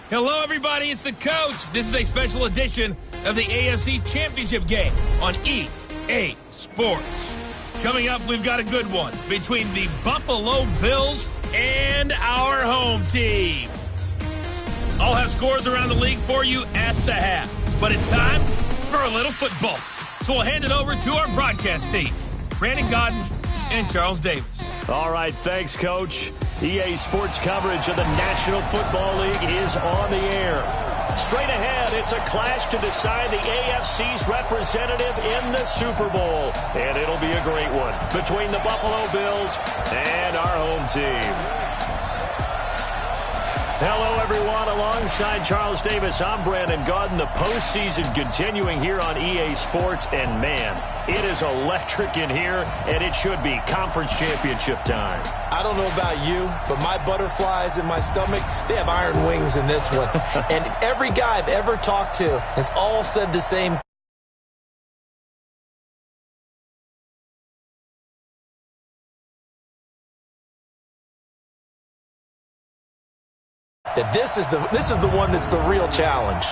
Hello, everybody. It's the coach. This is a special edition of the AFC Championship game on EA Sports. Coming up, we've got a good one between the Buffalo Bills and our home team. I'll have scores around the league for you at the half. But it's time for a little football. So we'll hand it over to our broadcast team, Brandon Godden and Charles Davis. All right, thanks, Coach. EA Sports coverage of the National Football League is on the air. Straight ahead, it's a clash to decide the AFC's representative in the Super Bowl. And it'll be a great one between the Buffalo Bills and our home team. Hello, everyone. Alongside Charles Davis, I'm Brandon Godden. The postseason continuing here on EA Sports. And, man, it is electric in here, and it should be conference championship time. I don't know about you, but my butterflies in my stomach, they have iron wings in this one. And every guy I've ever talked to has all said the same thing. That this is the one that's the real challenge.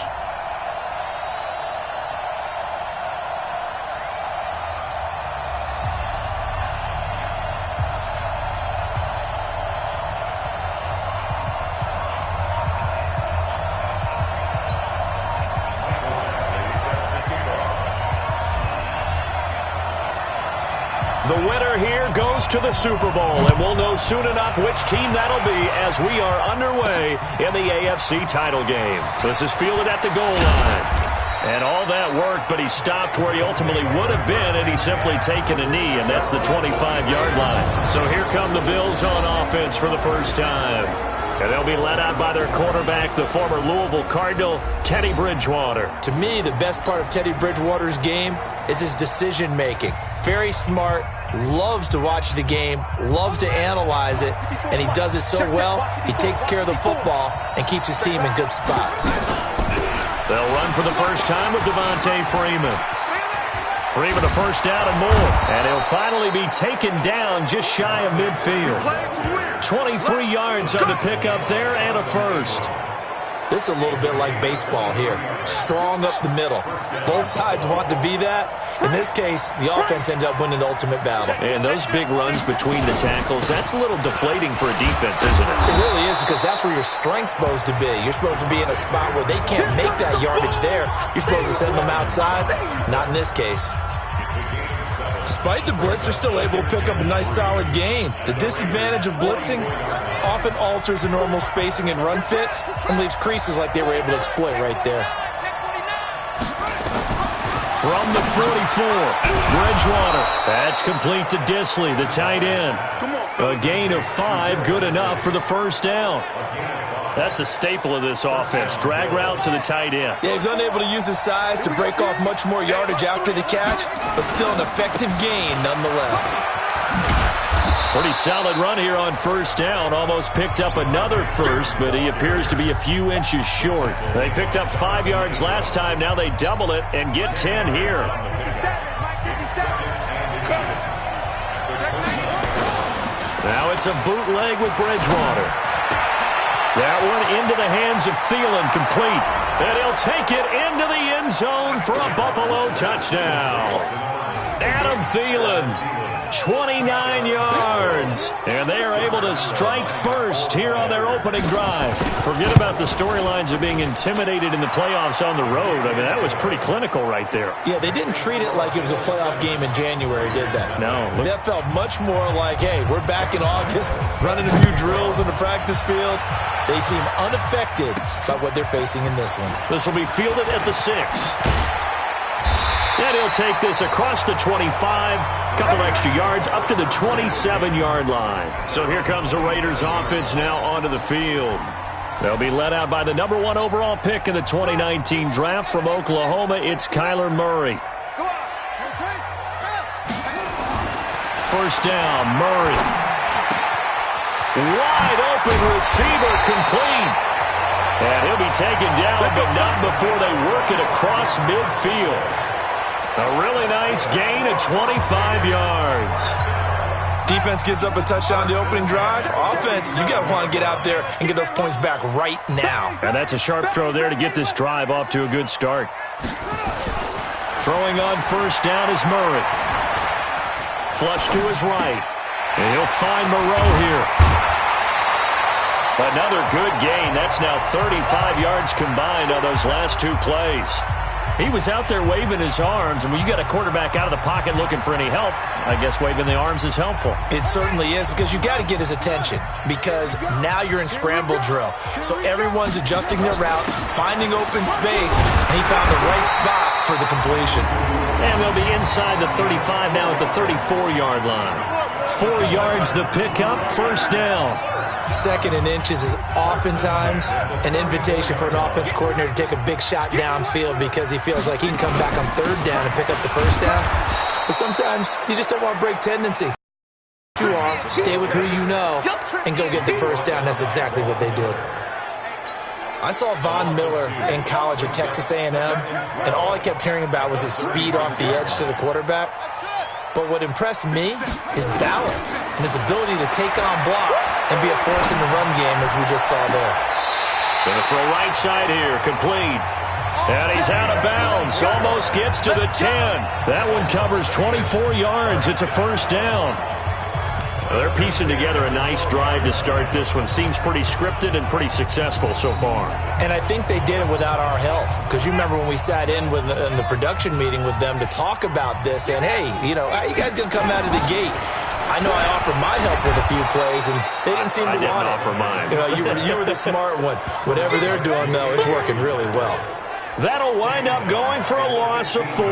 The winner here goes to the Super Bowl, and we'll know soon enough which team that'll be as we are underway in the AFC title game. This is fielded at the goal line. And all that worked, but he stopped where he ultimately would have been, and he's simply taken a knee, and that's the 25-yard line. So here come the Bills on offense for the first time. And they'll be led out by their quarterback, the former Louisville Cardinal, Teddy Bridgewater. To me, the best part of Teddy Bridgewater's game is his decision-making. Very smart, loves to watch the game, loves to analyze it, and he does it so well, he takes care of the football and keeps his team in good spots. They'll run for the first time with Devontae Freeman. Freeman a first down and more. And he'll finally be taken down just shy of midfield. 23 yards on the pickup there and a first. This is a little bit like baseball here. Strong up the middle. Both sides want to be that. In this case, the offense ended up winning the ultimate battle. And those big runs between the tackles, that's a little deflating for a defense, isn't it? It really is, because that's where your strength's supposed to be. You're supposed to be in a spot where they can't make that yardage there. You're supposed to send them outside. Not in this case. Despite the blitz, they're still able to pick up a nice solid gain. The disadvantage of blitzing often alters the normal spacing and run fits and leaves creases like they were able to exploit right there. From the 44, Bridgewater. That's complete to Disley, the tight end. A gain of 5, good enough for the first down. That's a staple of this offense. Drag route to the tight end. Yeah, he's unable to use his size to break off much more yardage after the catch, but still an effective gain nonetheless. Pretty solid run here on first down. Almost picked up another first, but he appears to be a few inches short. They picked up 5 yards last time. Now they double it and get 10 here. Now it's a bootleg with Bridgewater. That one into the hands of Thielen, complete. And he'll take it into the end zone for a Buffalo touchdown. Adam Thielen, 29 yards. And they are able to strike first here on their opening drive. Forget about the storylines of being intimidated in the playoffs on the road. I mean, that was pretty clinical right there. Yeah, they didn't treat it like it was a playoff game in January, did they? No. That felt much more like, hey, we're back in August, running a few drills in the practice field. They seem unaffected by what they're facing in this one. This will be fielded at the 6. And he'll take this across the 25, couple extra yards up to the 27-yard line. So here comes the Raiders offense now onto the field. They'll be led out by the number 1 overall pick in the 2019 draft from Oklahoma. It's Kyler Murray. First down, Murray. Wide open receiver, complete. And he'll be taken down, but not before they work it across midfield. A really nice gain of 25 yards. Defense gives up a touchdown the opening drive. Offense, you got to want to get out there and get those points back right now. And that's a sharp throw there to get this drive off to a good start. Throwing on first down is Murray. Flush to his right. And he'll find Moreau here. Another good gain. That's now 35 yards combined on those last two plays. He was out there waving his arms, and when you got a quarterback out of the pocket looking for any help, I guess waving the arms is helpful. It certainly is, because you got to get his attention, because now you're in scramble drill. So everyone's adjusting their routes, finding open space, and he found the right spot for the completion. And they'll be inside the 35 now at the 34-yard line. 4 yards the pickup, first down. Second and inches is oftentimes an invitation for an offense coordinator to take a big shot downfield because he feels like he can come back on third down and pick up the first down. But sometimes you just don't want to break tendency. You are, stay with who you know, and go get the first down. That's exactly what they did. I saw Von Miller in college at Texas A&M, and all I kept hearing about was his speed off the edge to the quarterback. But what impressed me is balance and his ability to take on blocks and be a force in the run game, as we just saw there. Gonna throw right side here, complete. And he's out of bounds, almost gets to the 10. That one covers 24 yards. It's a first down. Well, they're piecing together a nice drive to start this one. Seems pretty scripted and pretty successful so far. And I think they did it without our help. Because you remember when we sat in the production meeting with them to talk about this, and hey, you know, how you guys going to come out of the gate? I know I offered my help with a few plays, and they didn't seem to want it. I didn't offer mine. You know, you were the smart one. Whatever they're doing, though, it's working really well. That'll wind up going for a loss of 4.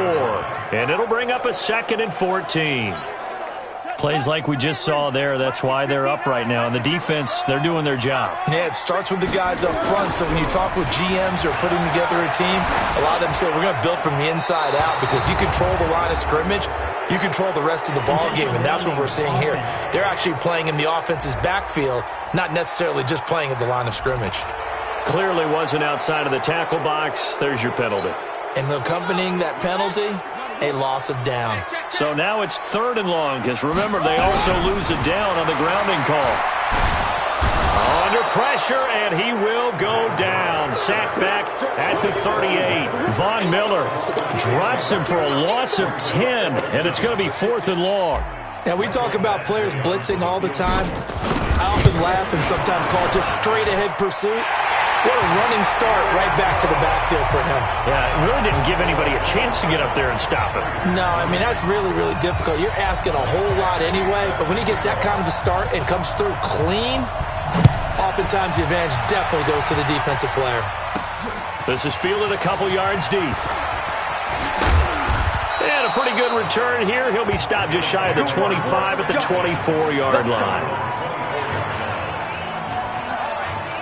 And it'll bring up a 2nd and 14. Plays like we just saw there, that's why they're up right now. And the defense, they're doing their job. Yeah, it starts with the guys up front. So when you talk with GMs who are putting together a team, a lot of them say we're going to build from the inside out, because you control the line of scrimmage, you control the rest of the ball game, and that's what we're seeing here. They're actually playing in the offense's backfield, not necessarily just playing at the line of scrimmage. Clearly wasn't outside of the tackle box. There's your penalty. And accompanying that penalty, a loss of down. So now it's 3rd and long, because remember, they also lose a down on the grounding call. Under pressure, and he will go down. Sacked back at the 38. Von Miller drops him for a loss of 10, and it's going to be 4th and long. Now, we talk about players blitzing all the time. I often laugh and sometimes call it just straight-ahead pursuit. What a running start right back to the backfield for him. Yeah, it really didn't give anybody a chance to get up there and stop him. No, I mean, that's really, really difficult. You're asking a whole lot anyway, but when he gets that kind of a start and comes through clean, oftentimes the advantage definitely goes to the defensive player. This is fielded a couple yards deep. And a pretty good return here. He'll be stopped just shy of the 25 at the 24-yard line.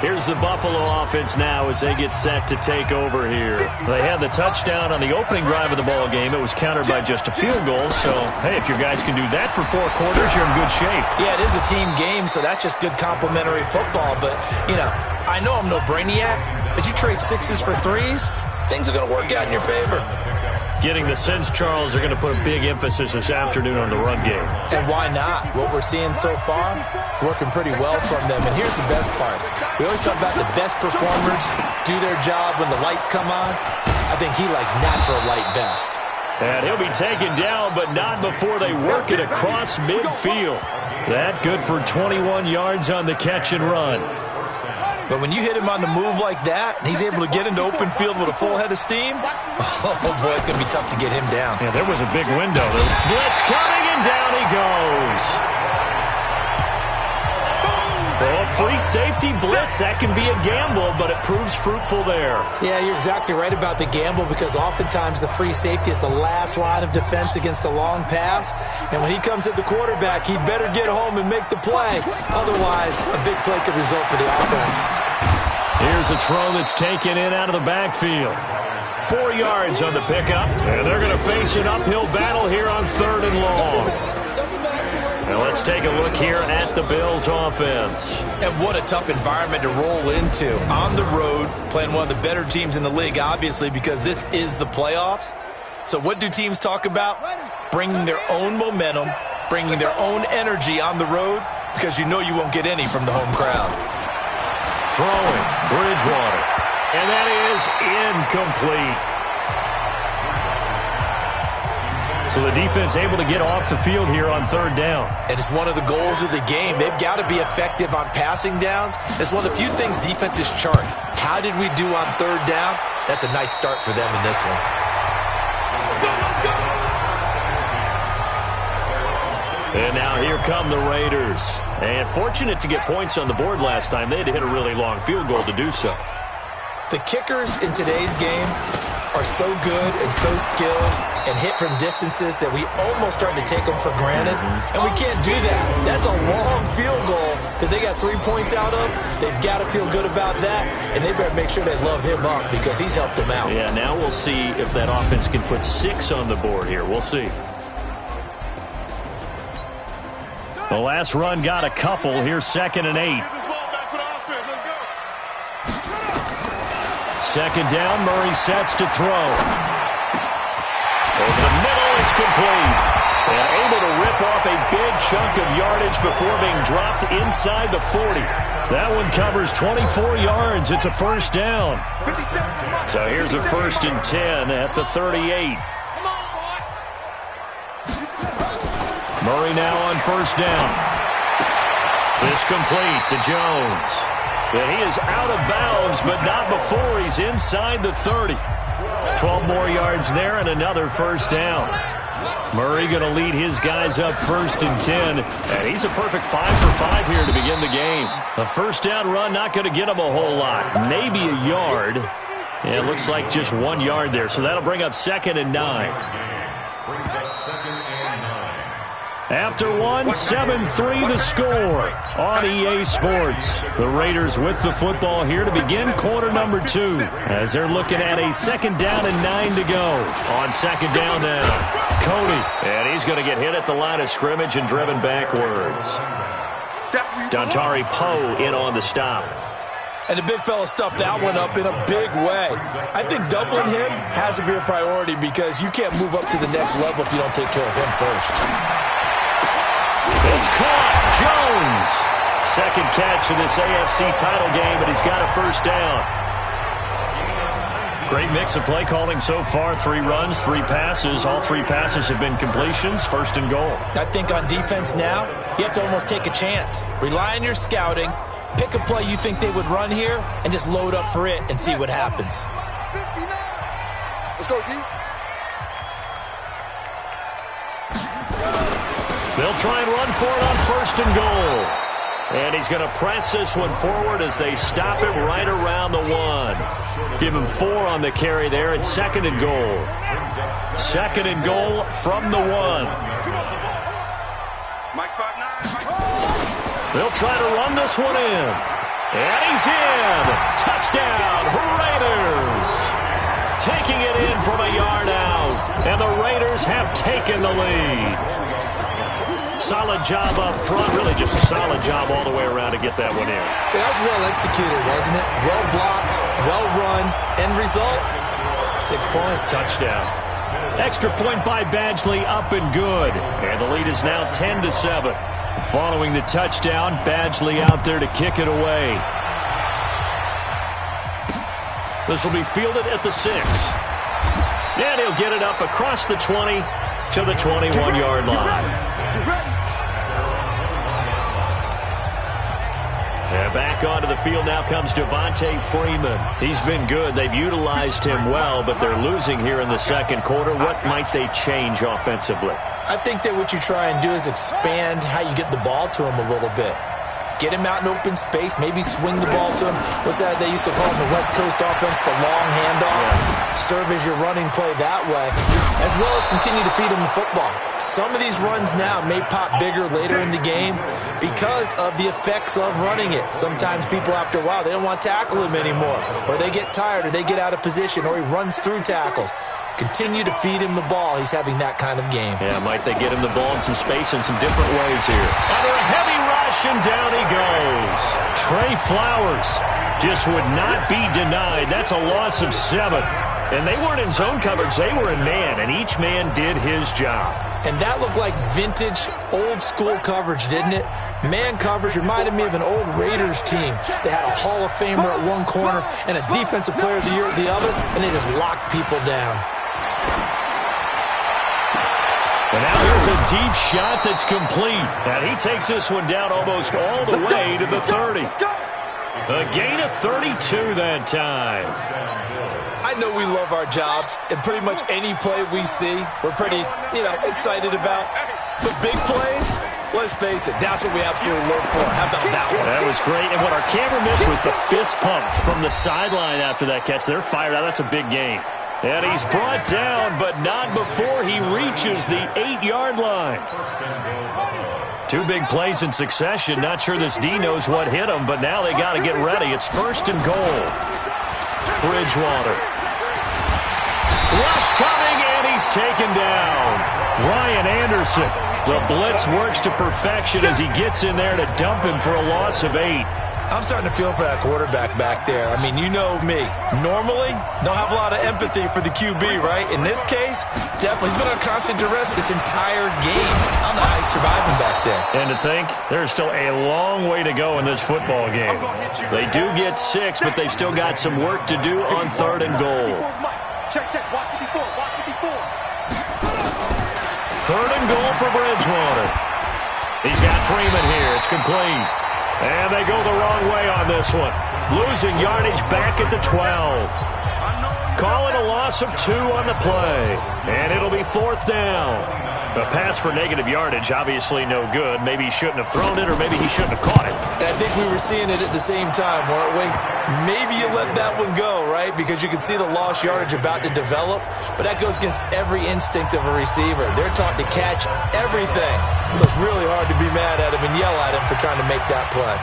Here's the Buffalo offense now as they get set to take over here. They had the touchdown on the opening drive of the ball game. It was countered by just a field goal. So, hey, if your guys can do that for 4 quarters, you're in good shape. Yeah, it is a team game, so that's just good complimentary football. But, you know, I know I'm no brainiac, but you trade 6s for 3s, things are going to work out in your favor. Getting the sense, Charles, they're going to put a big emphasis this afternoon on the run game. And why not? What we're seeing so far, working pretty well from them. And here's the best part. We always talk about the best performers do their job when the lights come on. I think he likes natural light best. And he'll be taken down, but not before they work it across midfield. That good for 21 yards on the catch and run. But when you hit him on the move like that, and he's able to get into open field with a full head of steam, oh, boy, it's going to be tough to get him down. Yeah, there was a big window. Blitz coming, and down he goes. Oh, free safety blitz, that can be a gamble, but it proves fruitful there. Yeah, you're exactly right about the gamble, because oftentimes the free safety is the last line of defense against a long pass. And when he comes at the quarterback, he'd better get home and make the play. Otherwise, a big play could result for the offense. Here's a throw that's taken in out of the backfield. 4 yards on the pickup, and they're going to face an uphill battle here on 3rd and long. Now let's take a look here at the Bills' offense. And what a tough environment to roll into. On the road, playing one of the better teams in the league, obviously, because this is the playoffs. So what do teams talk about? Bringing their own momentum, bringing their own energy on the road because you know you won't get any from the home crowd. Throwing, Bridgewater. And that is incomplete. So the defense able to get off the field here on third down. And it's one of the goals of the game. They've got to be effective on passing downs. It's one of the few things defenses chart. How did we do on third down? That's a nice start for them in this one. And now here come the Raiders. And fortunate to get points on the board last time. They had to hit a really long field goal to do so. The kickers in today's game are so good and so skilled and hit from distances that we almost start to take them for granted. And we can't do that. That's a long field goal that they got 3 points out of. They've got to feel good about that, and they better make sure they love him up because he's helped them out. Yeah, now we'll see if that offense can put 6 on the board here. We'll see. The last run got a couple. Here's 2nd and 8. Second down, Murray sets to throw. Over the middle, it's complete. And able to rip off a big chunk of yardage before being dropped inside the 40. That one covers 24 yards. It's a first down. So here's a 1st and 10 at the 38. Murray now on first down. This complete to Jones. And he is out of bounds, but not before he's inside the 30. 12 more yards there and another first down. Murray going to lead his guys up 1st and 10. And he's a perfect 5 for 5 here to begin the game. A first down run not going to get him a whole lot. Maybe a yard. And it looks like just 1 yard there. So that'll bring up 2nd and 9. After 7-3 the score on EA Sports. The Raiders with the football here to begin quarter number 2 as they're looking at a 2nd down and 9 to go. On 2nd down now, Cody. And he's going to get hit at the line of scrimmage and driven backwards. Dontari Poe in on the stop. And the big fella stuffed that one up in a big way. I think doubling him has to be a priority because you can't move up to the next level if you don't take care of him first. It's caught. Jones. Second catch of this AFC title game, and he's got a first down. Great mix of play calling so far. 3 runs, 3 passes. All 3 passes have been completions. 1st and goal. I think on defense now, you have to almost take a chance. Rely on your scouting. Pick a play you think they would run here and just load up for it and see what happens. Let's go, D. They'll try and run for it on 1st and goal. And he's going to press this one forward as they stop him right around the 1. Give him 4 on the carry there. It's 2nd and goal. 2nd and goal from the 1. They'll try to run this one in. And he's in. Touchdown, Raiders. Taking it in from a yard out. And the Raiders have taken the lead. Solid job up front. Really just a solid job all the way around to get that one in. That was well executed, wasn't it? Well blocked, well run. End result, 6 points. Touchdown. Extra point by Badgley, up and good. And the lead is now 10-7. Following the touchdown, Badgley out there to kick it away. This will be fielded at the 6. And he'll get it up across the 20 to the 21-yard line. And back onto the field now comes Devontae Freeman. He's been good. They've utilized him well, but they're losing here in the 2nd quarter. What might they change offensively? I think that what you try and do is expand how you get the ball to him a little bit. Get him out in open space, maybe swing the ball to him. What's that they used to call in the West Coast offense, the long handoff? Yeah. Serve as your running play that way, as well as continue to feed him the football. Some of these runs now may pop bigger later in the game because of the effects of running it. Sometimes people, after a while, they don't want to tackle him anymore, or they get tired, or they get out of position, or he runs through tackles. Continue to feed him the ball. He's having that kind of game. Yeah, might they get him the ball in some space in some different ways here. Under a heavy rush, and down he goes. Trey Flowers just would not be denied. That's a loss of 7. And they weren't in zone coverage. They were in man, and each man did his job. And that looked like vintage, old-school coverage, didn't it? Man coverage reminded me of an old Raiders team. They had a Hall of Famer at one corner and a Defensive Player of the Year at the other, and they just locked people down. And now here's a deep shot that's complete. And he takes this one down almost all the way to the 30. A gain of 32 that time. I know we love our jobs, and pretty much any play we see, we're pretty, excited about. But big plays, let's face it, that's what we absolutely look for. How about that one? That was great, and what our camera missed was the fist pump from the sideline after that catch. They're fired out. That's a big gain. And he's brought down, but not before he reaches the 8-yard line. Two big plays in succession. Not sure this D knows what hit him, but now they got to get ready. It's 1st and goal. Bridgewater. Rush coming, and he's taken down. Ryan Anderson. The blitz works to perfection as he gets in there to dump him for a loss of 8. I'm starting to feel for that quarterback back there. I mean, you know me. Normally, don't have a lot of empathy for the QB, right? In this case, definitely. He's been on constant duress this entire game. I don't know how he's surviving back there. And to think, there's still a long way to go in this football game. They do get 6, but they've still got some work to do on 3rd and goal. Check. Watch 54. 3rd and goal for Bridgewater. He's got Freeman here. It's complete. And they go the wrong way on this one. Losing yardage back at the 12. Calling a loss of 2 on the play. And it'll be 4th down. A pass for negative yardage, obviously no good. Maybe he shouldn't have thrown it, or maybe he shouldn't have caught it. And I think we were seeing it at the same time, weren't we? Maybe you let that one go, right? Because you can see the lost yardage about to develop. But that goes against every instinct of a receiver. They're taught to catch everything. So it's really hard to be mad at him and yell at him for trying to make that play.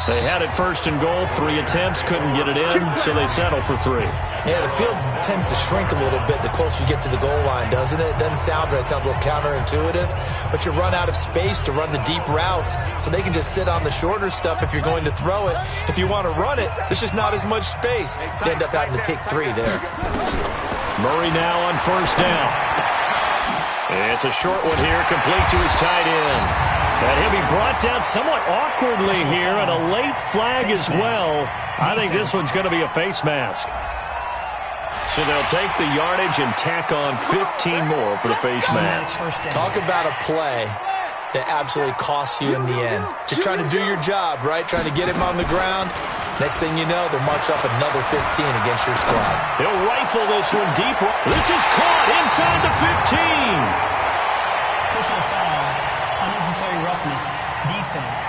They had it 1st and goal, 3 attempts, couldn't get it in, so they settle for 3. Yeah, the field tends to shrink a little bit the closer you get to the goal line, doesn't it? It doesn't sound right. It sounds a little counterintuitive. But you run out of space to run the deep routes, so they can just sit on the shorter stuff if you're going to throw it. If you want to run it, there's just not as much space. You end up having to take 3 there. Murray now on 1st down. It's a short one here, complete to his tight end. And he'll be brought down somewhat awkwardly here, and a late flag as well. I think this one's going to be a face mask. So they'll take the yardage and tack on 15 more for the face mask. Talk about a play that absolutely costs you in the end. Just trying to do your job, right? Trying to get him on the ground. Next thing you know, they'll march up another 15 against your squad. He'll rifle this one deep. This is caught inside the 15. Personal foul, unnecessary roughness, defense.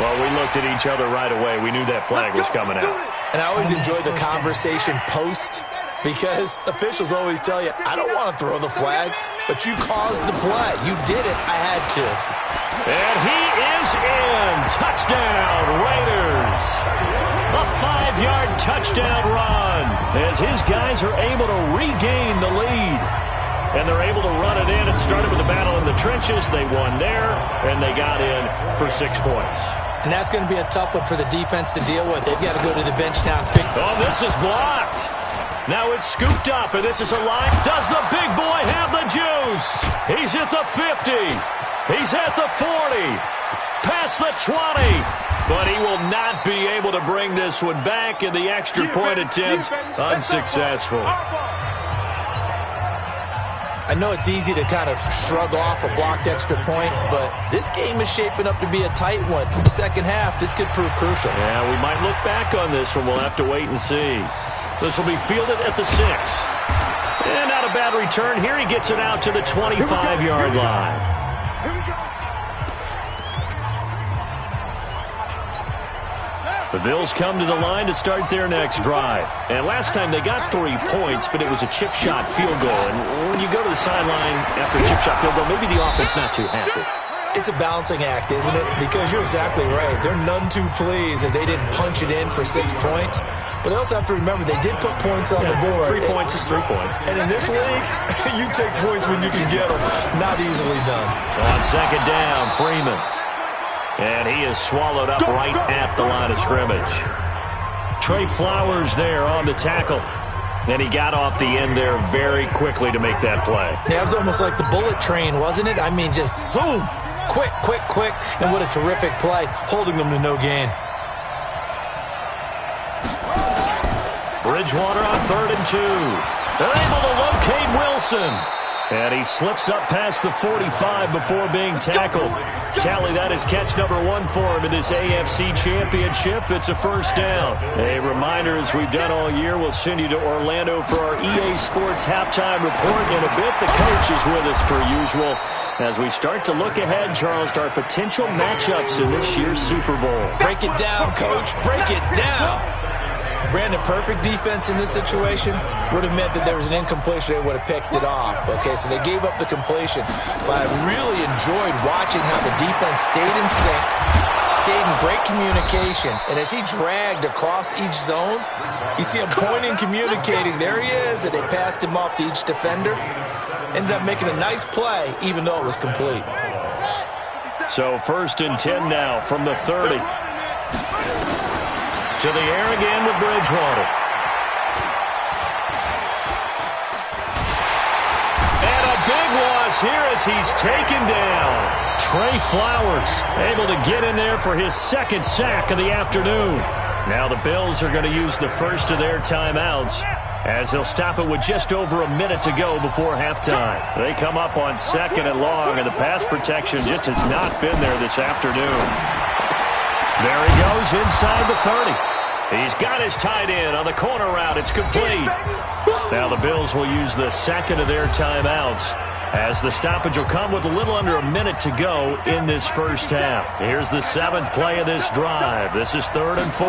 Well, we looked at each other right away. We knew that flag was coming out. And I always enjoy the conversation post, because officials always tell you, I don't want to throw the flag, but you caused the play. You did it. I had to. And he is in. Touchdown, Raiders. A 5-yard touchdown run as his guys are able to regain the lead. And they're able to run it in. It started with a battle in the trenches. They won there, and they got in for 6 points. And that's going to be a tough one for the defense to deal with. They've got to go to the bench now and fix it. Oh, this is blocked. Now it's scooped up, and this is a line. Does the big boy have the juice? He's at the 50. He's at the 40. Past the 20. But he will not be able to bring this one back, in the extra point attempt unsuccessful. I know it's easy to kind of shrug off a blocked extra point, but this game is shaping up to be a tight one. The second half, this could prove crucial. Yeah, we might look back on this one. We'll have to wait and see. This will be fielded at the 6. And not a bad return here. He gets it out to the 25-yard line. The Bills come to the line to start their next drive. And last time they got 3 points, but it was a chip shot field goal. And when you go to the sideline after a chip shot field goal, maybe the offense not too happy. It's a balancing act, isn't it? Because you're exactly right. They're none too pleased that they didn't punch it in for 6 points. But they also have to remember they did put points on the board. 3 points is 3 points. And in this league, you take points when you can get them. Not easily done. On second down, Freeman. And he is swallowed up right at the line of scrimmage. Trey Flowers there on the tackle. And he got off the end there very quickly to make that play. Yeah, it was almost like the bullet train, wasn't it? I mean, just zoom. Quick, quick, quick. And what a terrific play, holding them to no gain. Bridgewater on 3rd and 2. They're able to locate Wilson. And he slips up past the 45 before being tackled. Tally, that is catch number 1 for him in this AFC Championship. It's a first down. A reminder, as we've done all year, we'll send you to Orlando for our EA Sports halftime report in a bit. The coach is with us per usual as we start to look ahead, Charles, to our potential matchups in this year's Super Bowl. Break it down, Coach. Break it down. Brandon, perfect defense in this situation would have meant that there was an incompletion. They would have picked it off. Okay, so they gave up the completion. But I really enjoyed watching how the defense stayed in sync, stayed in great communication. And as he dragged across each zone, you see him pointing, communicating. There he is, and they passed him off to each defender. Ended up making a nice play, even though it was complete. So 1st and 10 now from the 30. To the air again with Bridgewater. And a big loss here as he's taken down. Trey Flowers able to get in there for his 2nd sack of the afternoon. Now the Bills are going to use the first of their timeouts as they'll stop it with just over a minute to go before halftime. They come up on 2nd and long, and the pass protection just has not been there this afternoon. There he goes inside the 30. He's got his tight end on the corner route. It's complete. Now the Bills will use the 2nd of their timeouts as the stoppage will come with a little under a minute to go in this first half. Here's the 7th play of this drive. This is 3rd and 4.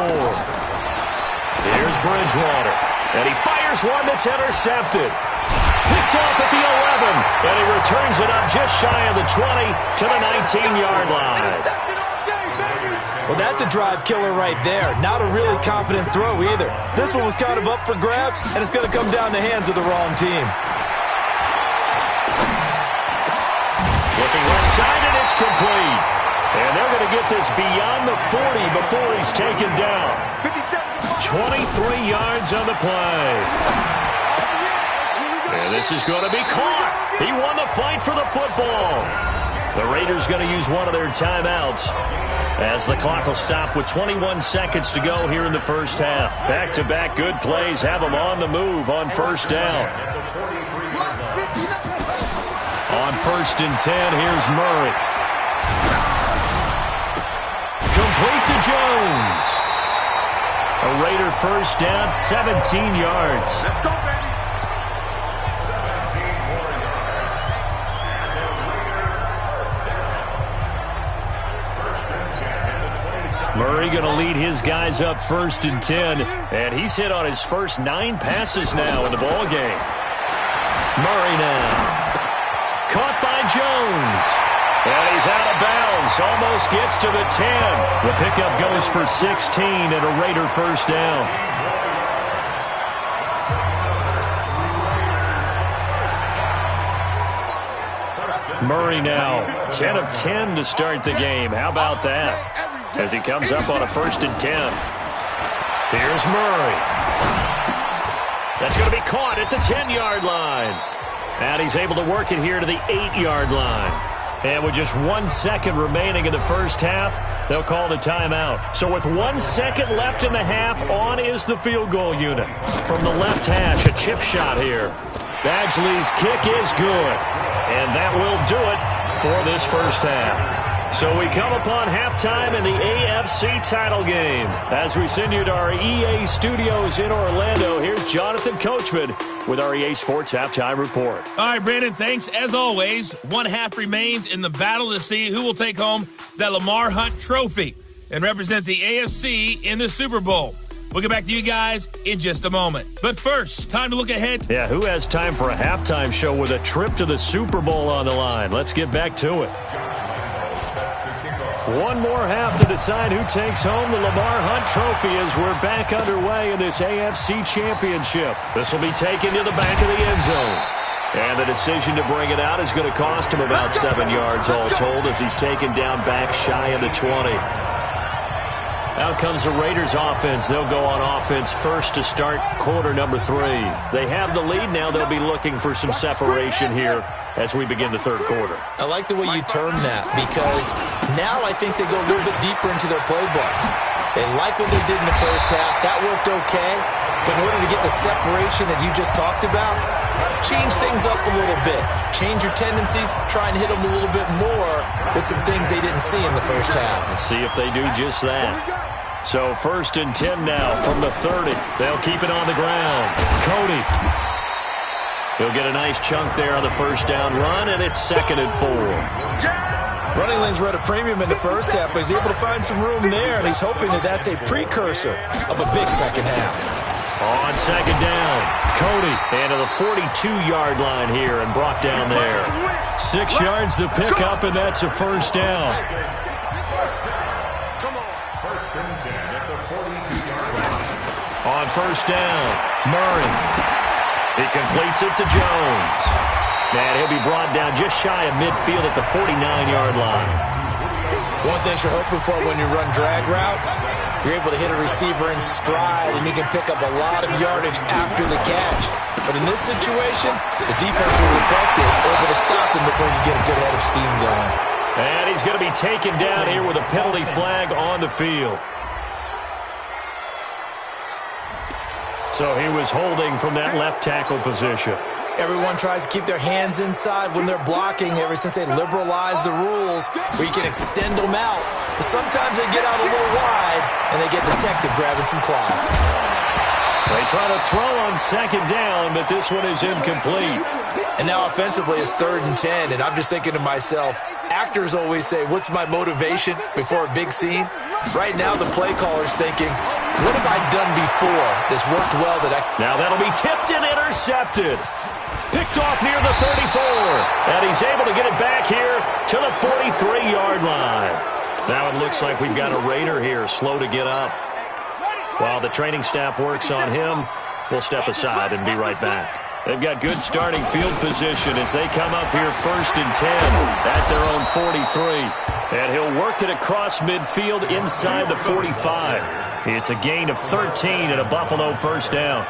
Here's Bridgewater. And he fires one that's intercepted. Picked off at the 11. And he returns it up just shy of the 20 to the 19-yard line. Well, that's a drive killer right there. Not a really confident throw either. This one was kind of up for grabs, and it's going to come down the hands of the wrong team. Looking left side, and it's complete. And they're going to get this beyond the 40 before he's taken down. 23 yards on the play. And this is going to be caught. He won the fight for the football. The Raiders going to use one of their timeouts as the clock will stop with 21 seconds to go here in the first half. Back-to-back good plays have them on the move on 1st down. On 1st and 10, here's Murray. Complete to Jones. A Raider first down, 17 yards. Let's go, baby. Murray going to lead his guys up 1st and 10, and he's hit on his first 9 passes now in the ball game. Murray now. Caught by Jones. And he's out of bounds. Almost gets to the 10. The pickup goes for 16 and a Raider first down. Murray now 10 of 10 to start the game. How about that? As he comes up on a 1st and 10. Here's Murray. That's going to be caught at the 10-yard line. And he's able to work it here to the 8-yard line. And with just 1 second remaining in the first half, they'll call the timeout. So with 1 second left in the half, on is the field goal unit. From the left hash, a chip shot here. Badgley's kick is good. And that will do it for this first half. So we come upon halftime in the AFC title game. As we send you to our EA studios in Orlando, here's Jonathan Coachman with our EA Sports Halftime Report. All right, Brandon, thanks. As always, 1 half remains in the battle to see who will take home that Lamar Hunt trophy and represent the AFC in the Super Bowl. We'll get back to you guys in just a moment. But first, time to look ahead. Yeah, who has time for a halftime show with a trip to the Super Bowl on the line? Let's get back to it. 1 more half to decide who takes home the Lamar Hunt trophy as we're back underway in this AFC Championship. This will be taken to the back of the end zone. And the decision to bring it out is going to cost him about 7 yards all told as he's taken down back shy of the 20. Out comes the Raiders offense. They'll go on offense first to start quarter number 3. They have the lead now. They'll be looking for some separation here as we begin the third quarter. I like the way you term that, because now I think they go a little bit deeper into their playbook. They like what they did in the first half. That worked okay. But in order to get the separation that you just talked about, change things up a little bit. Change your tendencies. Try and hit them a little bit more with some things they didn't see in the first half. Let's see if they do just that. So 1st and 10 now from the 30. They'll keep it on the ground. Cody. He'll get a nice chunk there on the first down run, and it's 2nd and 4. Running lanes were at a premium in the first half, but he's able to find some room there, and he's hoping that that's a precursor of a big second half. On 2nd down, Cody into the 42-yard line here and brought down there. 6 yards to pick up, and that's a first down. On first down, Murray. He completes it to Jones. And he'll be brought down just shy of midfield at the 49-yard line. One thing you're hoping for when you run drag routes, you're able to hit a receiver in stride, and he can pick up a lot of yardage after the catch. But in this situation, the defense was effective, able to stop him before you get a good head of steam going. And he's going to be taken down here with a penalty flag on the field. So he was holding from that left tackle position. Everyone tries to keep their hands inside when they're blocking ever since they liberalized the rules where you can extend them out. But sometimes they get out a little wide, and they get detected grabbing some cloth. They try to throw on 2nd down, but this one is incomplete. And now offensively it's 3rd and 10, and I'm just thinking to myself, actors always say, what's my motivation before a big scene? Right now the play caller's thinking, what have I done before? This worked well that I... Now that'll be tipped and intercepted. Picked off near the 34. And he's able to get it back here to the 43-yard line. Now it looks like we've got a Raider here, slow to get up. While the training staff works on him, we'll step aside and be right back. They've got good starting field position as they come up here 1st and 10 at their own 43. And he'll work it across midfield inside the 45. It's a gain of 13 and a Buffalo first down.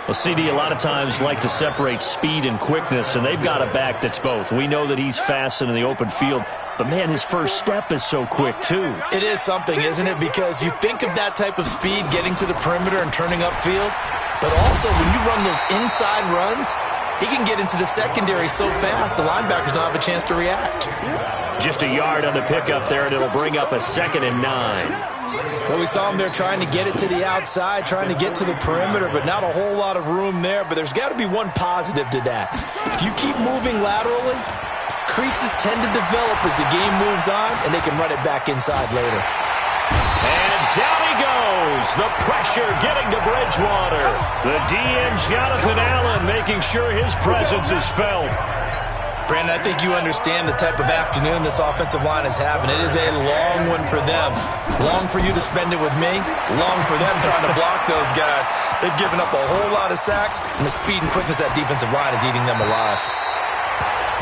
Well, CD a lot of times like to separate speed and quickness, and they've got a back that's both. We know that he's fast in the open field, but, man, his first step is so quick, too. It is something, isn't it? Because you think of that type of speed getting to the perimeter and turning upfield, but also when you run those inside runs, he can get into the secondary so fast the linebackers don't have a chance to react. Just a yard on the pickup there, and it'll bring up a 2nd and 9. Well, we saw him there trying to get it to the outside, trying to get to the perimeter, but not a whole lot of room there. But there's got to be one positive to that. If you keep moving laterally, creases tend to develop as the game moves on, and they can run it back inside later. And down he goes. The pressure getting to Bridgewater. The DN, Jonathan Allen, making sure his presence is felt. Brandon, I think you understand the type of afternoon this offensive line is having. It is a long one for them. Long for you to spend it with me. Long for them trying to block those guys. They've given up a whole lot of sacks, and the speed and quickness of that defensive line is eating them alive.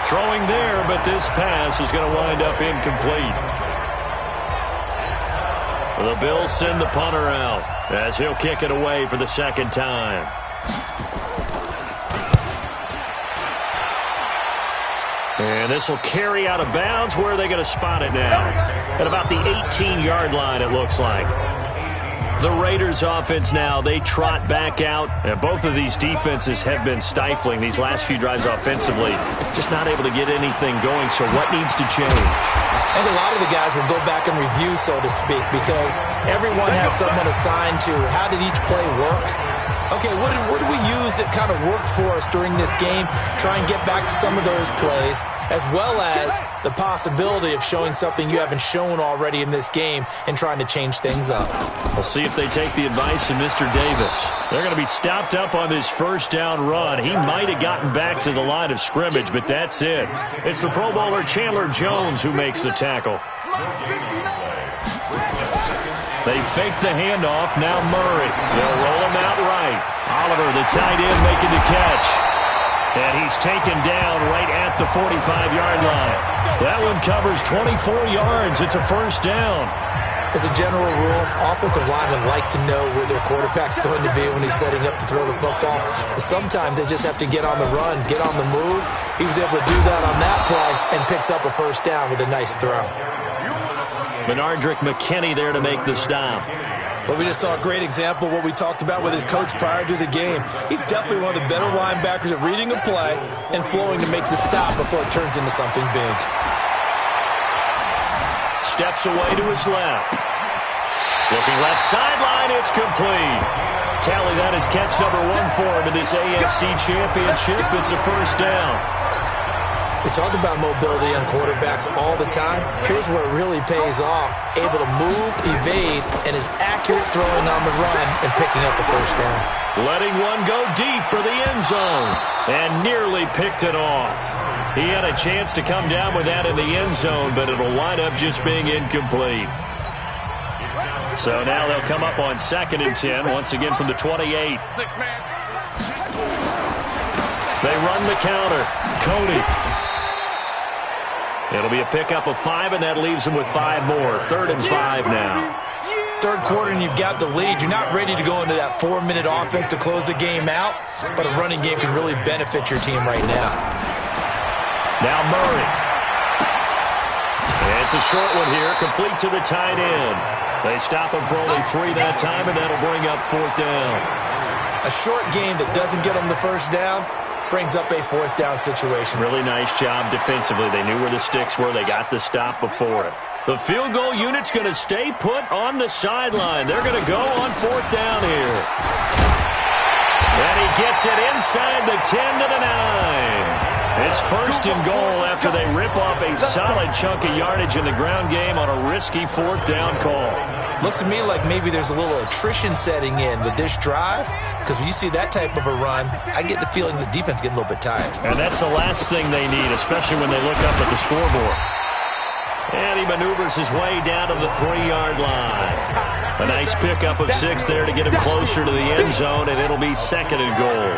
Throwing there, but this pass is going to wind up incomplete. The Bills send the punter out as he'll kick it away for the 2nd time. And this will carry out of bounds. Where are they going to spot it now? At about the 18-yard line, it looks like. The Raiders offense now, they trot back out. And both of these defenses have been stifling these last few drives offensively. Just not able to get anything going. So what needs to change? I think a lot of the guys will go back and review, so to speak, because everyone has someone assigned to how did each play work. Okay, what did we use that kind of worked for us during this game? Try and get back to some of those plays, as well as the possibility of showing something you haven't shown already in this game and trying to change things up. We'll see if they take the advice of Mr. Davis. They're going to be stopped up on this first down run. He might have gotten back to the line of scrimmage, but that's it. It's the Pro Bowler Chandler Jones who makes the tackle. They fake the handoff. Now Murray. They'll roll him out right. Oliver, the tight end, making the catch. And he's taken down right at the 45-yard line. That one covers 24 yards. It's a first down. As a general rule, offensive linemen like to know where their quarterback's going to be when he's setting up to throw the football. But sometimes they just have to get on the run, get on the move. He was able to do that on that play and picks up a first down with a nice throw. Benardrick McKinney there to make the stop. Well, we just saw a great example of what we talked about with his coach prior to the game. He's definitely one of the better linebackers at reading a play and flowing to make the stop before it turns into something big. Steps away to his left. Looking left sideline, it's complete. Tally that is catch number 1 for him in this AFC Championship. It's a first down. We talk about mobility on quarterbacks all the time. Here's where it really pays off. Able to move, evade, and is accurate throwing on the run and picking up a first down. Letting one go deep for the end zone. And nearly picked it off. He had a chance to come down with that in the end zone, but it'll wind up just being incomplete. So now they'll come up on 2nd and 10, once again from the 28. They run the counter. Cody. It'll be a pickup of 5, and that leaves them with 5 more. 3rd and 5 now. Third quarter, and you've got the lead. You're not ready to go into that 4-minute offense to close the game out, but a running game can really benefit your team right now. Now Murray. And it's a short one here, complete to the tight end. They stop him for only 3 that time, and that'll bring up 4th down. A short game that doesn't get them the first down brings up a 4th down situation. Really nice job defensively. They knew where the sticks were. They got the stop before it. The field goal unit's going to stay put on the sideline. They're going to go on 4th down here. And he gets it inside the 10 to the 9. It's 1st and goal after they rip off a solid chunk of yardage in the ground game on a risky 4th down call. Looks to me like maybe there's a little attrition setting in with this drive, because when you see that type of a run, I get the feeling the defense getting a little bit tired. And that's the last thing they need, especially when they look up at the scoreboard. And he maneuvers his way down to the 3-yard line. A nice pickup of 6 there to get him closer to the end zone, and it'll be 2nd and goal.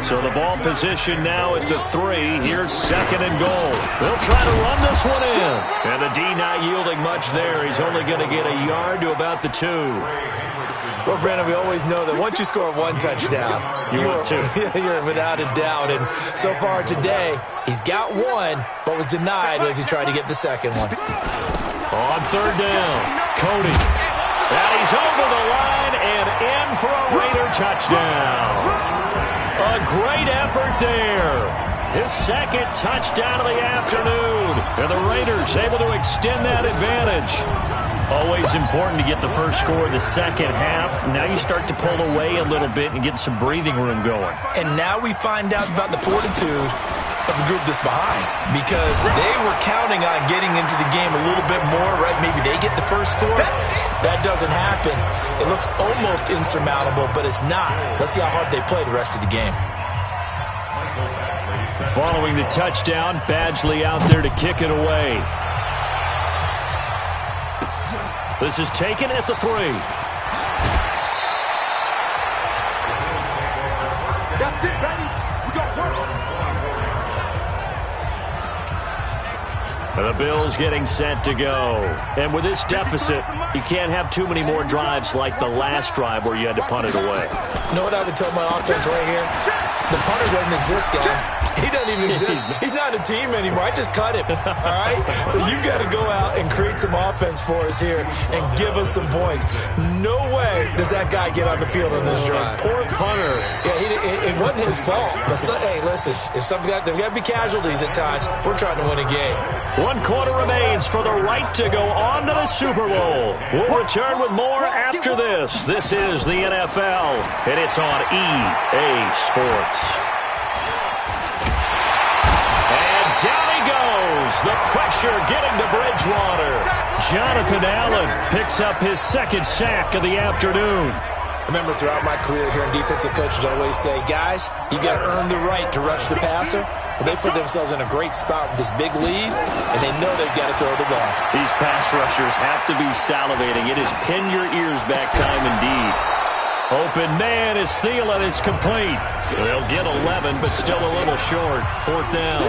So the ball position now at the 3. Here's 2nd and goal. They'll try to run this one in. And the D not yielding much there. He's only going to get a yard to about the 2. Well, Brandon, we always know that once you score 1 touchdown, you're without a doubt. And so far today, he's got 1, but was denied as he tried to get the 2nd one. On 3rd down, Cody. And he's over the line and in for a Raider touchdown. A great effort there. His 2nd touchdown of the afternoon. And the Raiders able to extend that advantage. Always important to get the first score in the second half. Now you start to pull away a little bit and get some breathing room going. And now we find out about the fortitude of the group that's behind, because they were counting on getting into the game a little bit more, right? Maybe they get the first score. That doesn't happen. It looks almost insurmountable, but it's not. Let's see how hard they play the rest of the game. Following the touchdown, Badgley out there to kick it away. This is taken at the 3. That's it, baby. We got work. And the Bills getting set to go. And with this deficit, you can't have too many more drives like the last drive where you had to punt it away. You know what I would tell my offense right here? The punter doesn't exist, guys. He doesn't even exist. He's not a team anymore. I just cut him, all right? So you've got to go out and create some offense for us here and give us some points. No way does that guy get on the field on this drive. Poor punter. Yeah, it wasn't his fault. But hey, listen, there's got to be casualties at times. We're trying to win a game. 1 quarter remains for the right to go on to the Super Bowl. We'll return with more after this. This is the NFL, and it's on EA Sports. And down he goes. The pressure getting to Bridgewater. Jonathan Allen picks up his 2nd sack of the afternoon. Remember, throughout my career here in defensive coaches always say, guys, you got to earn the right to rush the passer. Well, they put themselves in a great spot with this big lead, and they know they've got to throw the ball. These pass rushers have to be salivating. It is pin your ears back time indeed. Open man is Thielen. It's complete. They'll get 11, but still a little short. 4th down.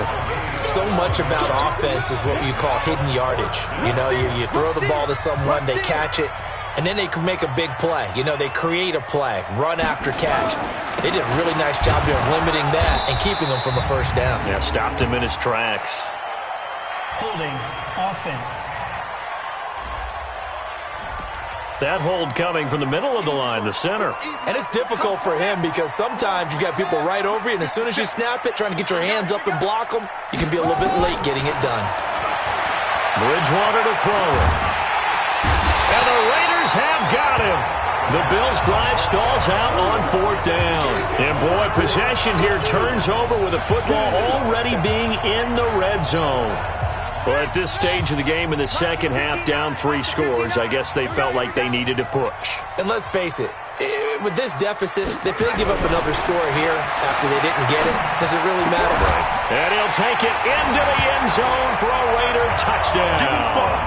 So much about offense is what you call hidden yardage. You know, you throw the ball to someone, they catch it, and then they can make a big play. You know, they create a play, run after catch. They did a really nice job here of limiting that and keeping him from a first down. Yeah, stopped him in his tracks. Holding offense. That hold coming from the middle of the line, the center. And it's difficult for him because sometimes you've got people right over you, and as soon as you snap it, trying to get your hands up and block them, you can be a little bit late getting it done. Bridgewater to throw it. And the Raiders have got him. The Bills' drive stalls out on 4th down. And boy, possession here turns over with the football already being in the red zone. Well, at this stage of the game in the second half, down 3 scores, I guess they felt like they needed to push. And let's face it, with this deficit, if they give up another score here after they didn't get it, does it really matter? Right. And he'll take it into the end zone for a Raider touchdown.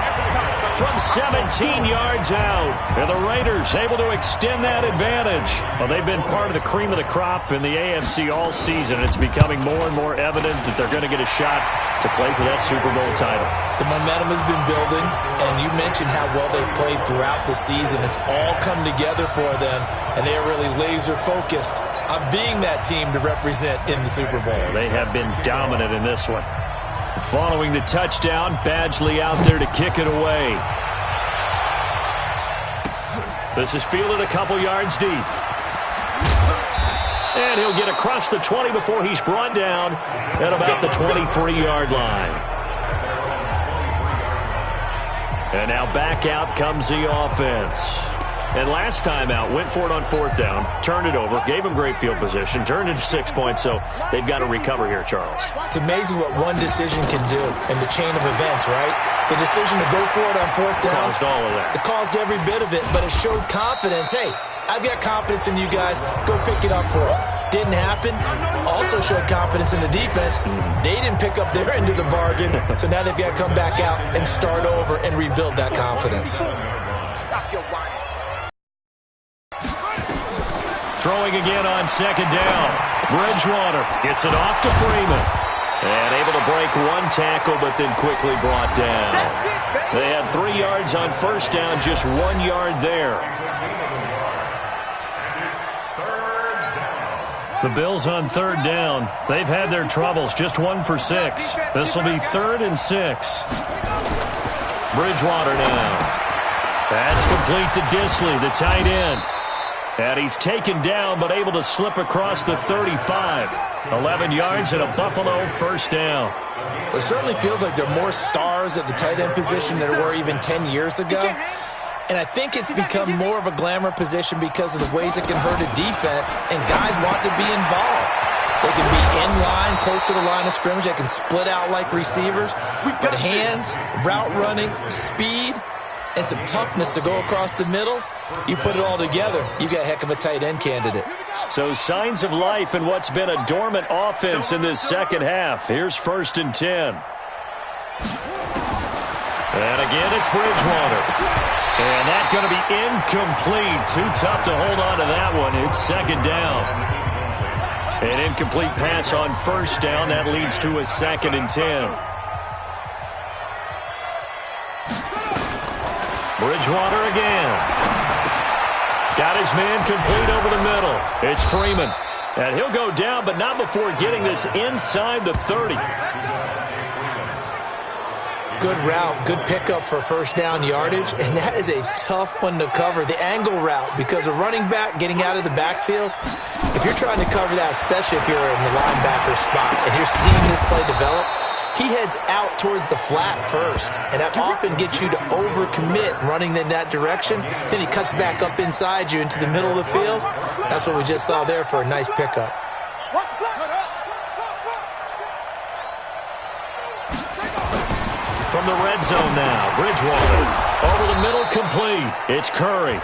From 17 yards out, and the Raiders able to extend that advantage. Well, they've been part of the cream of the crop in the AFC all season. It's becoming more and more evident that they're going to get a shot to play for that Super Bowl title. The momentum has been building, and you mentioned how well they've played throughout the season. It's all come together for them, and they are really laser-focused on being that team to represent in the Super Bowl. They have been dominant in this one. Following the touchdown, Badgley out there to kick it away. This is fielded a couple yards deep. And he'll get across the 20 before he's brought down at about the 23-yard line. And now back out comes the offense. And last time out, went for it on 4th down, turned it over, gave him great field position, turned it to 6 points, so they've got to recover here, Charles. It's amazing what one decision can do in the chain of events, right? The decision to go for it on 4th down. Caused all of that. It caused every bit of it, but it showed confidence. Hey, I've got confidence in you guys. Go pick it up for it. Didn't happen. Also showed confidence in the defense. They didn't pick up their end of the bargain, so now they've got to come back out and start over and rebuild that confidence. Stop your whining. Throwing again on 2nd down. Bridgewater gets it off to Freeman. And able to break one tackle, but then quickly brought down. They had 3 yards on 1st down, just 1 yard there. The Bills on 3rd down. They've had their troubles, just 1 for 6. This will be 3rd and 6. Bridgewater now. That's complete to Disley, the tight end. And he's taken down, but able to slip across the 35. 11 yards and a Buffalo 1st down. It certainly feels like there are more stars at the tight end position than there were even 10 years ago. And I think it's become more of a glamour position because of the ways it can hurt a defense, and guys want to be involved. They can be in line, close to the line of scrimmage. They can split out like receivers. But hands, route running, speed, and some toughness to go across the middle, you put it all together, you got a heck of a tight end candidate. So signs of life in what's been a dormant offense in this second half. Here's 1st and 10. And again, it's Bridgewater. And that's going to be incomplete. Too tough to hold on to that one. It's 2nd down. An incomplete pass on 1st down. That leads to a 2nd and 10. Bridgewater again. Got his man complete over the middle. It's Freeman. And he'll go down, but not before getting this inside the 30. Good route, good pickup for 1st down yardage, and that is a tough one to cover. The angle route, because a running back getting out of the backfield, if you're trying to cover that, especially if you're in the linebacker spot and you're seeing this play develop, he heads out towards the flat first, and that often gets you to overcommit running in that direction. Then he cuts back up inside you into the middle of the field. That's what we just saw there for a nice pickup. From the red zone now, Bridgewater over the middle, complete. It's Curry.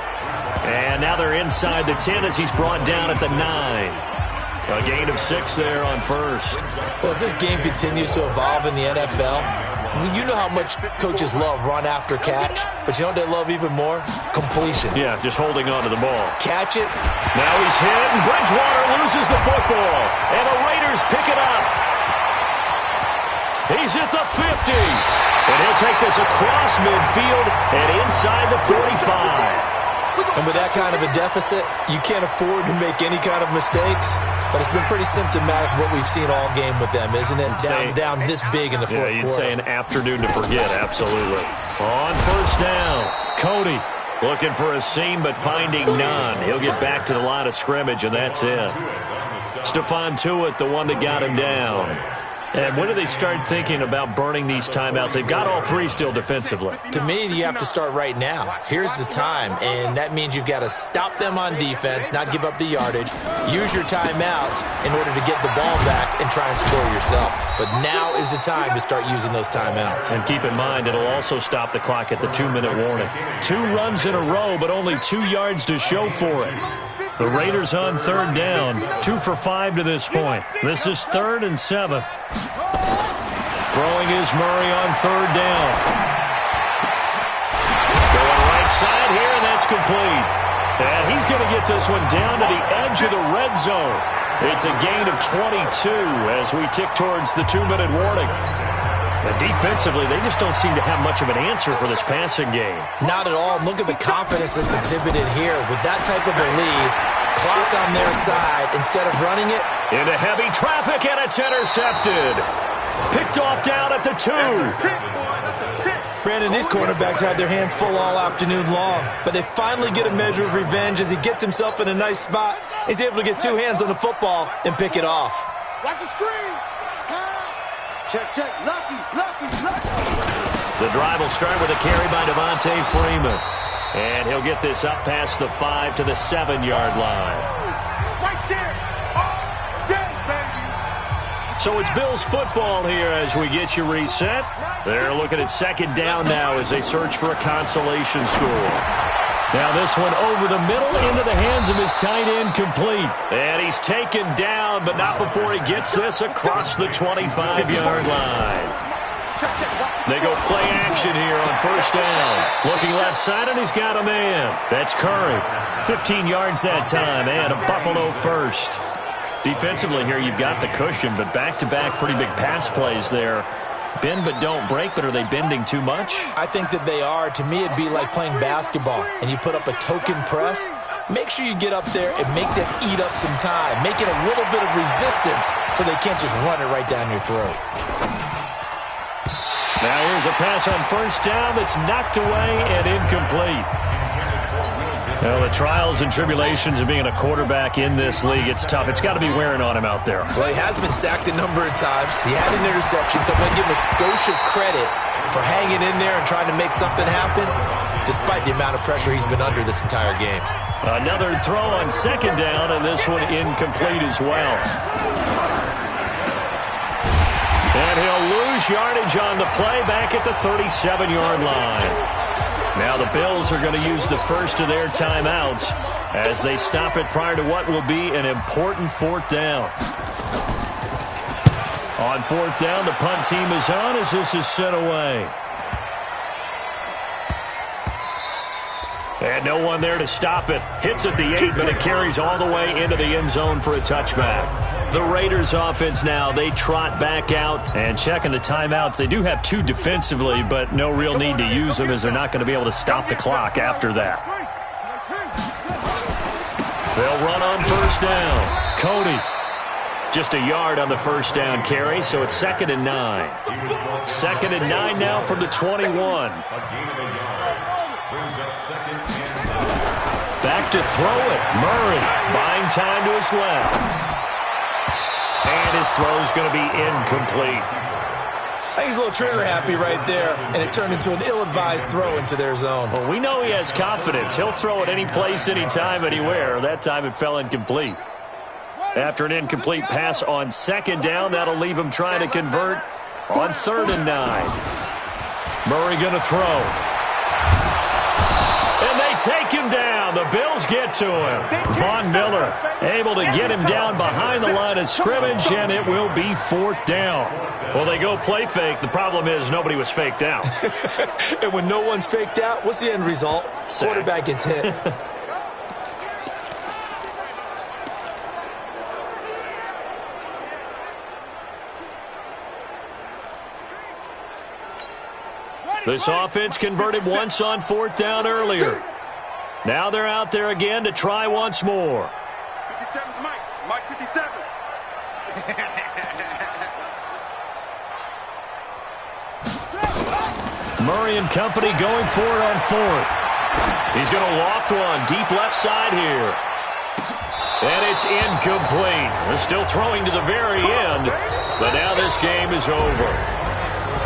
And now they're inside the 10 as he's brought down at the 9. A gain of 6 there on 1st. Well, as this game continues to evolve in the NFL, You know how much coaches love run after catch, but you know what they love even more? Completion. Yeah, just holding on to the ball. Catch it. Now he's hit, and Bridgewater loses the football. And the Raiders pick it up. He's at the 50. And he'll take this across midfield and inside the 45. And with that kind of a deficit, you can't afford to make any kind of mistakes. But it's been pretty symptomatic of what we've seen all game with them, isn't it? Down this big in the fourth quarter. Yeah, you'd say an afternoon to forget, absolutely. On first down, Cody looking for a seam but finding none. He'll get back to the line of scrimmage, and that's it. Stephon Tuitt, the one that got him down. And when do they start thinking about burning these timeouts? They've got all three still defensively. To me, you have to start right now. Here's the time, and that means you've got to stop them on defense, not give up the yardage, use your timeouts in order to get the ball back and try and score yourself. But now is the time to start using those timeouts. And keep in mind, it'll also stop the clock at the 2-minute warning. 2 runs in a row, but only 2 yards to show for it. The Raiders on third down, 2 for 5 to this point. This is 3rd and 7. Throwing is Murray on third down. Going right side here, and that's complete. And he's going to get this one down to the edge of the red zone. It's a gain of 22 as we tick towards the 2-minute warning. And defensively, they just don't seem to have much of an answer for this passing game. Not at all. Look at the confidence that's exhibited here. With that type of a lead, clock on their side, instead of running it. Into heavy traffic, and it's intercepted. Picked off down at the 2. Brandon, these cornerbacks had their hands full all afternoon long, but they finally get a measure of revenge as he gets himself in a nice spot. He's able to get 2 hands on the football and pick it off. Watch the screen. Check. Lucky. The drive will start with a carry by Devontae Freeman. And he'll get this up past the 5 to the 7-yard line. Right there. All day, baby. So it's Bills football here as we get you reset. They're looking at 2nd down now as they search for a consolation score. Now this one over the middle into the hands of his tight end, complete. And he's taken down, but not before he gets this across the 25-yard line. They go play action here on first down. Looking left side, and he's got a man. That's Curry. 15 yards that time, and a Buffalo first. Defensively here, you've got the cushion, but back-to-back pretty big pass plays there. Bend but don't break, but are they bending too much? I think that they are. To me, it'd be like playing basketball, and you put up a token press. Make sure you get up there and make them eat up some time. Make it a little bit of resistance so they can't just run it right down your throat. Now here's a pass on first down that's knocked away and incomplete. Well, the trials and tribulations of being a quarterback in this league, it's tough. It's got to be wearing on him out there. Well, he has been sacked a number of times. He had an interception, so I'm going to give him a skosh of credit for hanging in there and trying to make something happen, despite the amount of pressure he's been under this entire game. Another throw on 2nd down, and this one incomplete as well. And he'll lose yardage on the play back at the 37-yard line. Now the Bills are going to use the first of their timeouts as they stop it prior to what will be an important 4th down. On 4th down, the punt team is on as this is sent away. And no one there to stop it. Hits at the 8, but it carries all the way into the end zone for a touchback. The Raiders offense now, they trot back out and checking the timeouts. They do have 2 defensively, but no real need to use them as they're not going to be able to stop the clock after that. They'll run on first down. Cody. Just a yard on the first down carry, so it's 2nd and 9. 2nd and 9 now from the 21. Back to throw it. Murray buying time to his left. And his throw's going to be incomplete. I think he's a little trigger happy right there, and it turned into an ill-advised throw into their zone. Well, we know he has confidence. He'll throw it any place, anytime, anywhere. That time it fell incomplete. After an incomplete pass on 2nd down, that'll leave him trying to convert on 3rd and 9. Murray going to throw. And they take him down. The Bills get to him. Von Miller able to get him down behind the line of scrimmage, and it will be 4th down. Well, they go play fake. The problem is nobody was faked out. And when no one's faked out, what's the end result? Quarterback gets hit. This offense converted once on 4th down earlier. Now they're out there again to try once more. 57's Mike. Mike 57. Murray and company going for it on 4th. He's going to loft one deep left side here. And it's incomplete. They're still throwing to the very end, but now this game is over.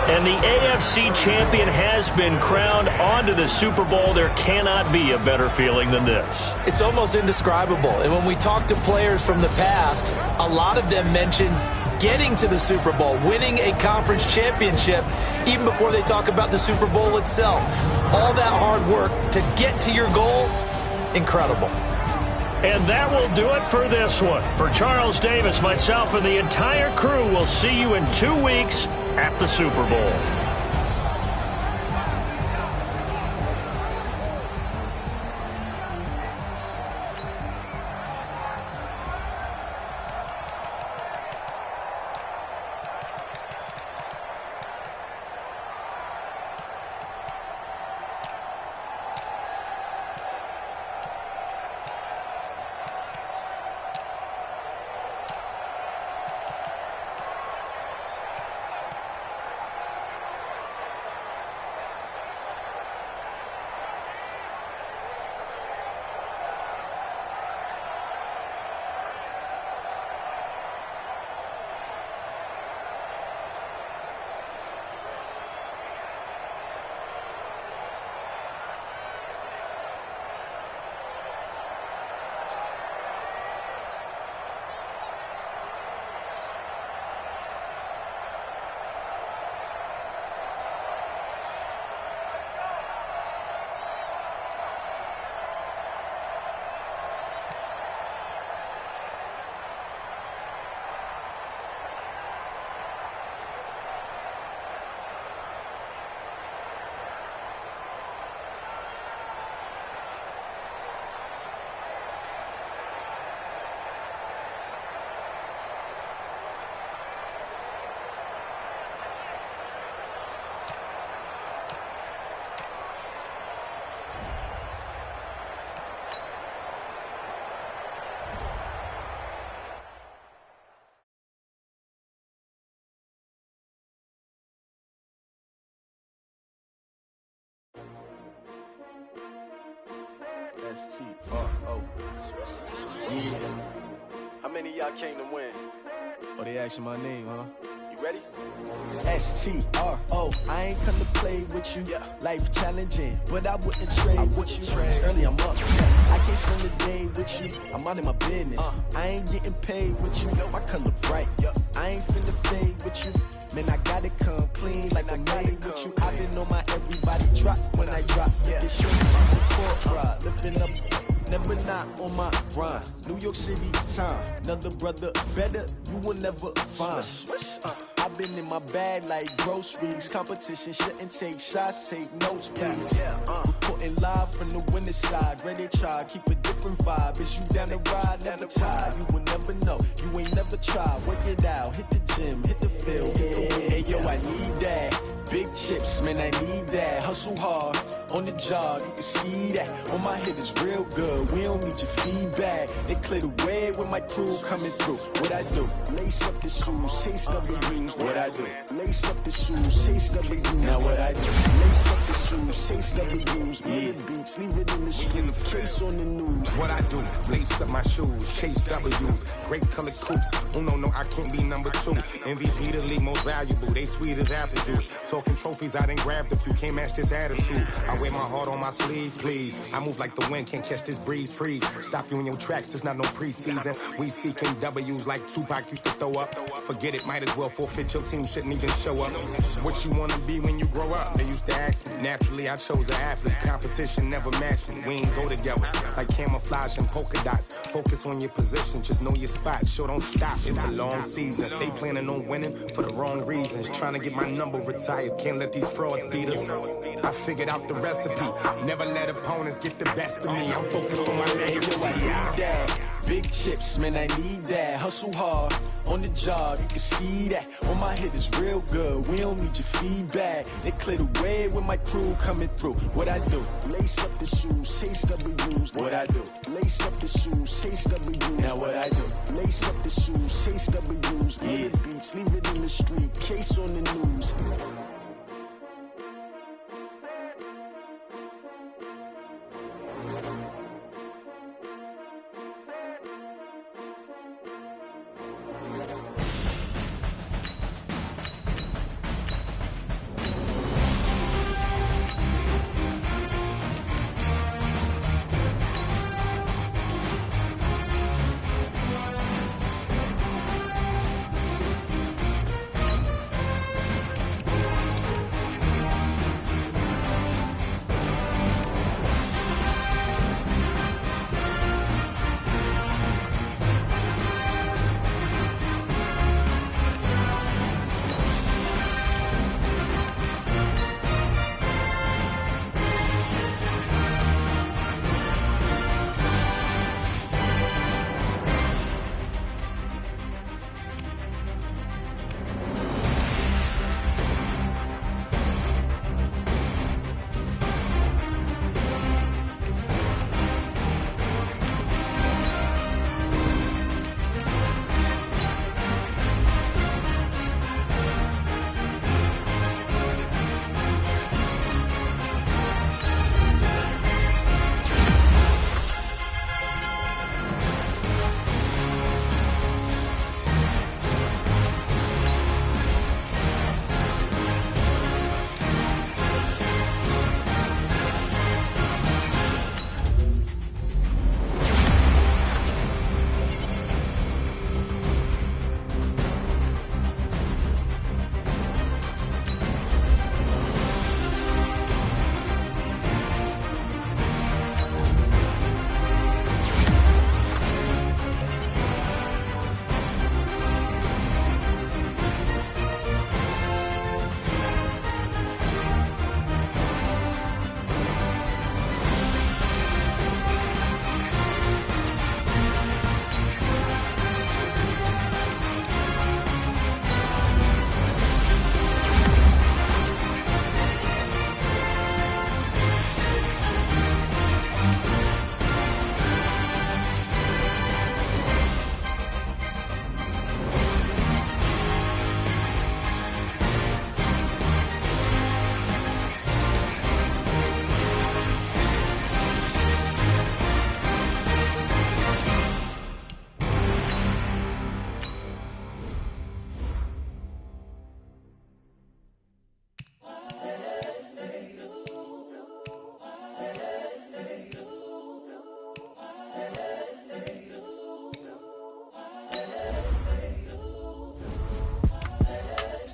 And the AFC champion has been crowned onto the Super Bowl. There cannot be a better feeling than this. It's almost indescribable. And when we talk to players from the past, a lot of them mention getting to the Super Bowl, winning a conference championship, even before they talk about the Super Bowl itself. All that hard work to get to your goal, incredible. And that will do it for this one. For Charles Davis, myself, and the entire crew, we'll see you in 2 weeks at the Super Bowl. S-T-R-O. Yeah. How many of y'all came to win? Oh, they asking my name, huh? You ready? S-T-R-O. I ain't come to play with you. Yeah. Life challenging, but I wouldn't trade with you. It's early, I'm up. I can't spend the day with you. I'm out of my business. I ain't getting paid with you. My color bright. I ain't finna fade with you. Man, I gotta come clean like I'm made with you. I've been on my everybody drop when I drop. This shit, she's a court ride. Lifting up, never not on my grind. New York City time. Another brother better, you will never find. I've been in my bag like groceries. Competition shouldn't take shots, take notes, please. Reporting live from the winning side. Ready to try, keep a different vibe. Is you down the ride, never tired. You will never know, you ain't never tried. Work it out, hit the gym, hit the field, hit the wind. Hey yo, I need that. Big chips, man, I need that. Hustle hard, on the job, you can see that. On my head is real good, we don't need your feedback. They clear the way with my crew coming through. What I do? Lace up the shoes, chase W's. What I do? Lace up the shoes, chase W's. Now what I do? Lace up the shoes, chase W's. Yeah. Beats, leave it in the street, case on the news. What I do? Lace up my shoes, chase W's. Great color coops. Oh no, I can't be number 2. MVP the league most valuable. They sweet as apple juice. Talking trophies, I done grabbed a few. Can't match this attitude. I I wear my heart on my sleeve, please. I move like the wind, can't catch this breeze, freeze. Stop you in your tracks, there's not no preseason. We seeking W's like Tupac used to throw up. Forget it, might as well forfeit, your team shouldn't even show up. What you wanna be when you grow up? They used to ask me. Naturally, I chose an athlete. Competition never matched me. We ain't go together like camouflage and polka dots. Focus on your position, just know your spot. Sure, don't stop, it's a long season. They planning on winning for the wrong reasons. Trying to get my number retired, can't let these frauds beat us. I figured out the recipe. Never let opponents get the best of me. I'm focused on my legacy. Big chips, man, I need that. Hustle hard on the job, you can see that. On my hit is real good, we don't need your feedback. They clear the way with my crew coming through. What I do? Lace up the shoes, chase W's. What I do? Lace up the shoes, chase W's. Now what I do? Lace up the shoes, chase W's. Yeah. The beats, leave it in the street, case on the news.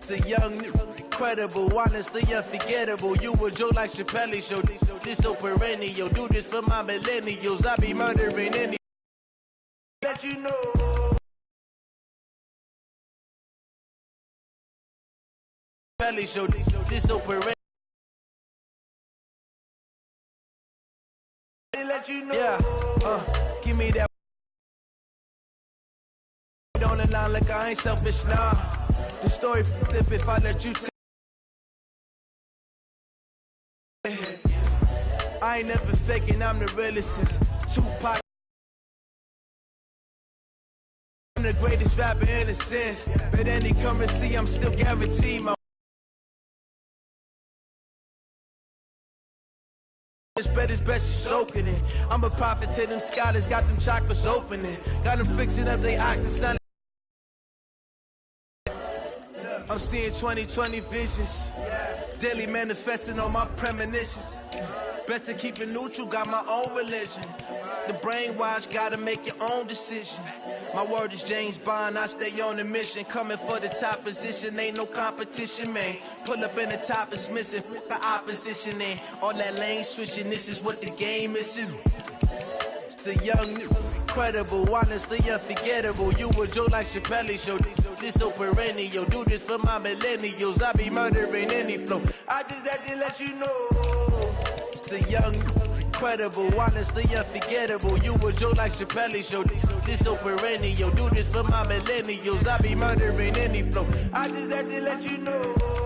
The young, incredible, honestly unforgettable. You a joke like Chappelle show. This so perennial. Do this for my millennials. I be murdering any. Let you know. Chappelle show. This so perennial. Let you know. Yeah. Give me that. On the line like I ain't selfish now. The story flip if I let you I ain't never faking, I'm the realest since Tupac. I'm the greatest rapper in a sense. But any currency, I'm still guaranteed my it's best you soaking it. I'm a prophet to them scholars, got them chakras opening. Got them fixing up they octaves. I'm seeing 20/20 visions. Daily manifesting on my premonitions. Best to keep it neutral, got my own religion. The brainwash, gotta make your own decision. My word is James Bond, I stay on a mission. Coming for the top position, ain't no competition, man. Pull up in the top, it's missing, the opposition, and all that lane switching, this is what the game is. It's the young, incredible, honestly unforgettable. You a Joe like Chappelle show, this so perennial. Do this for my millennials, I be murdering any flow. I just had to let you know. It's the young, incredible, honestly unforgettable. You a Joe like Chappelle show, this so perennial. Do this for my millennials, I be murdering any flow. I just had to let you know.